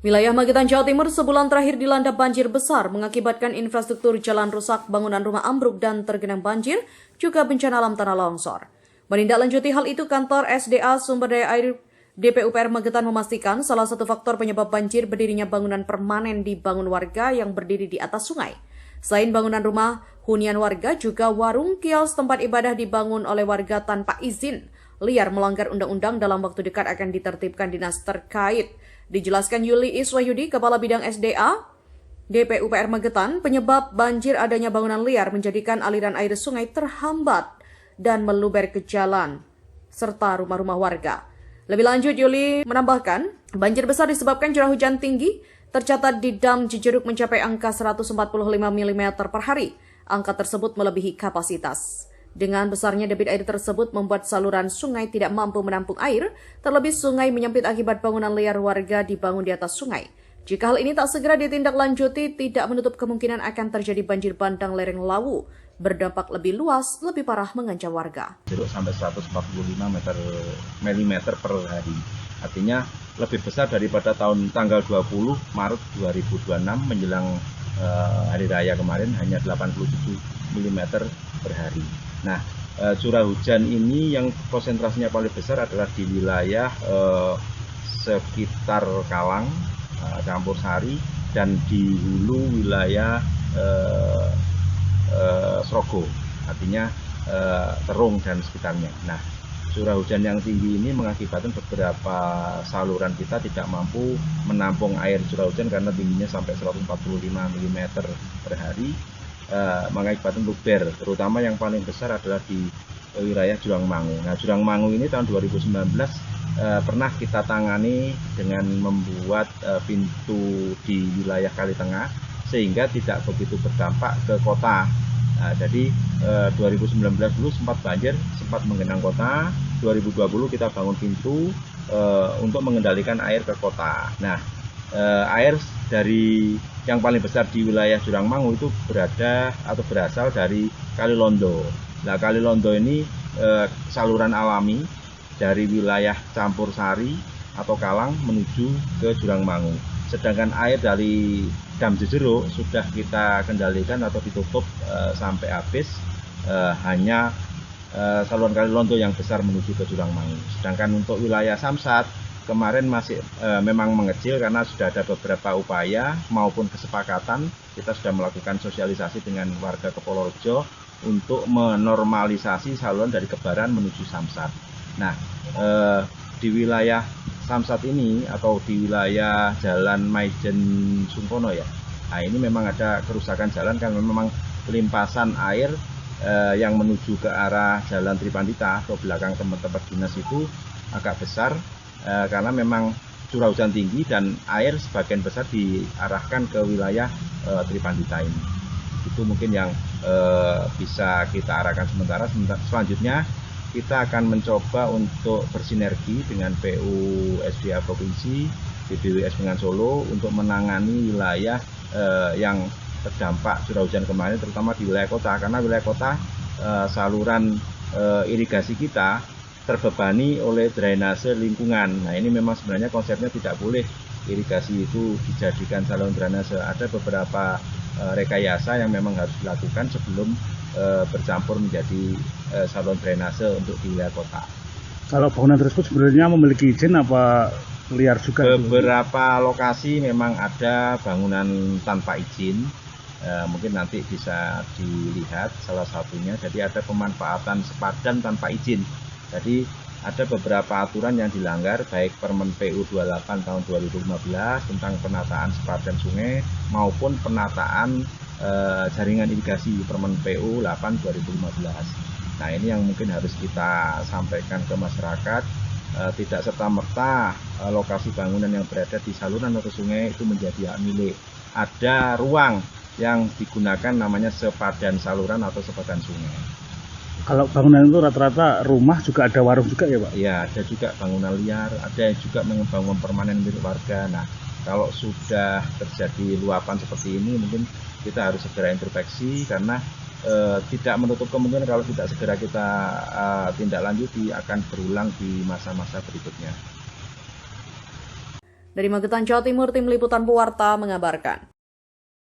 Wilayah Magetan, Jawa Timur sebulan terakhir dilanda banjir besar mengakibatkan infrastruktur jalan rusak, bangunan rumah ambruk dan tergenang banjir, juga bencana alam tanah longsor. Menindaklanjuti hal itu, kantor SDA Sumber Daya Air DPUPR Magetan memastikan salah satu faktor penyebab banjir berdirinya bangunan permanen dibangun warga yang berdiri di atas sungai. Selain bangunan rumah hunian warga, juga warung, kios, tempat ibadah dibangun oleh warga tanpa izin, liar melanggar undang-undang. Dalam waktu dekat akan ditertibkan dinas terkait. Dijelaskan Yuli Iswahyudi, Kepala Bidang SDA DPUPR Magetan, penyebab banjir adanya bangunan liar menjadikan aliran air sungai terhambat dan meluber ke jalan serta rumah-rumah warga. Lebih lanjut, Yuli menambahkan, banjir besar disebabkan curah hujan tinggi tercatat di Dam Cijeruk mencapai angka 145 mm per hari. Angka tersebut melebihi kapasitas. Dengan besarnya debit air tersebut membuat saluran sungai tidak mampu menampung air, terlebih sungai menyempit akibat bangunan liar warga dibangun di atas sungai. Jika hal ini tak segera ditindaklanjuti, tidak menutup kemungkinan akan terjadi banjir bandang lereng Lawu, berdampak lebih luas, lebih parah mengancam warga. Sampai 145 mm per hari. Artinya lebih besar daripada tanggal 20 Maret 2026 menjelang hari raya kemarin, hanya 87 mm per hari. Nah, curah hujan ini yang konsentrasinya paling besar adalah di wilayah sekitar Kalang, Campur Sari, dan di hulu wilayah Srogo, artinya Terung dan sekitarnya. Nah, curah hujan yang tinggi ini mengakibatkan beberapa saluran kita tidak mampu menampung air curah hujan karena tingginya sampai 145 mm per hari. Mengakibatkan luber, terutama yang paling besar adalah di wilayah Jurang Mangu. Nah, Jurang Mangu ini tahun 2019 pernah kita tangani dengan membuat pintu di wilayah Kali Tengah sehingga tidak begitu berdampak ke kota. Nah, jadi 2019 dulu sempat banjir, sempat menggenang kota. 2020 kita bangun pintu untuk mengendalikan air ke kota. Nah, air dari yang paling besar di wilayah Jurang Mangu itu berasal dari Kali Londo. Nah, Kali Londo ini saluran alami dari wilayah Campur Sari atau Kalang menuju ke Jurang Mangu. Sedangkan air dari Dam Cijeruk sudah kita kendalikan atau ditutup sampai habis, hanya saluran Kali Londo yang besar menuju ke Jurang Mangu. Sedangkan untuk wilayah Samsat kemarin masih memang mengecil karena sudah ada beberapa upaya maupun kesepakatan. Kita sudah melakukan sosialisasi dengan warga Kepolorjo untuk menormalisasi saluran dari Kebaran menuju Samsat. Nah, di wilayah Samsat ini atau di wilayah Jalan Maijen Sungkono ya. Nah, ini memang ada kerusakan jalan karena memang limpasan air yang menuju ke arah Jalan Tripandita atau belakang tempat dinas itu agak besar. Karena memang curah hujan tinggi dan air sebagian besar diarahkan ke wilayah Tripandita ini. Itu mungkin yang bisa kita arahkan sementara. Selanjutnya kita akan mencoba untuk bersinergi dengan PU SDA Provinsi, BPWS dengan Solo untuk menangani wilayah yang terdampak curah hujan kemarin, terutama di wilayah kota. Karena wilayah kota saluran irigasi kita terbebani oleh drainase lingkungan. Nah, ini memang sebenarnya konsepnya tidak boleh irigasi itu dijadikan saluran drainase. Ada beberapa rekayasa yang memang harus dilakukan sebelum bercampur menjadi saluran drainase untuk di wilayah kota. Kalau bangunan tersebut sebenarnya memiliki izin apa liar juga? Beberapa lokasi memang ada bangunan tanpa izin. Mungkin nanti bisa dilihat salah satunya. Jadi ada pemanfaatan sepadan tanpa izin. Jadi ada beberapa aturan yang dilanggar, baik Permen PU 28 tahun 2015 tentang penataan sepadan sungai maupun penataan jaringan irigasi Permen PU 8 2015. Nah, ini yang mungkin harus kita sampaikan ke masyarakat. Tidak serta-merta lokasi bangunan yang berada di saluran atau sungai itu menjadi hak milik. Ada ruang yang digunakan namanya sepadan saluran atau sepadan sungai. Kalau bangunan itu rata-rata rumah juga ada warung juga ya Pak? Ya, ada juga bangunan liar, ada yang juga bangunan permanen milik warga. Nah, kalau sudah terjadi luapan seperti ini mungkin kita harus segera introspeksi karena tidak menutup kemungkinan kalau tidak segera kita tindak lanjuti akan berulang di masa-masa berikutnya. Dari Magetan, Jawa Timur, Tim Liputan Pewarta mengabarkan.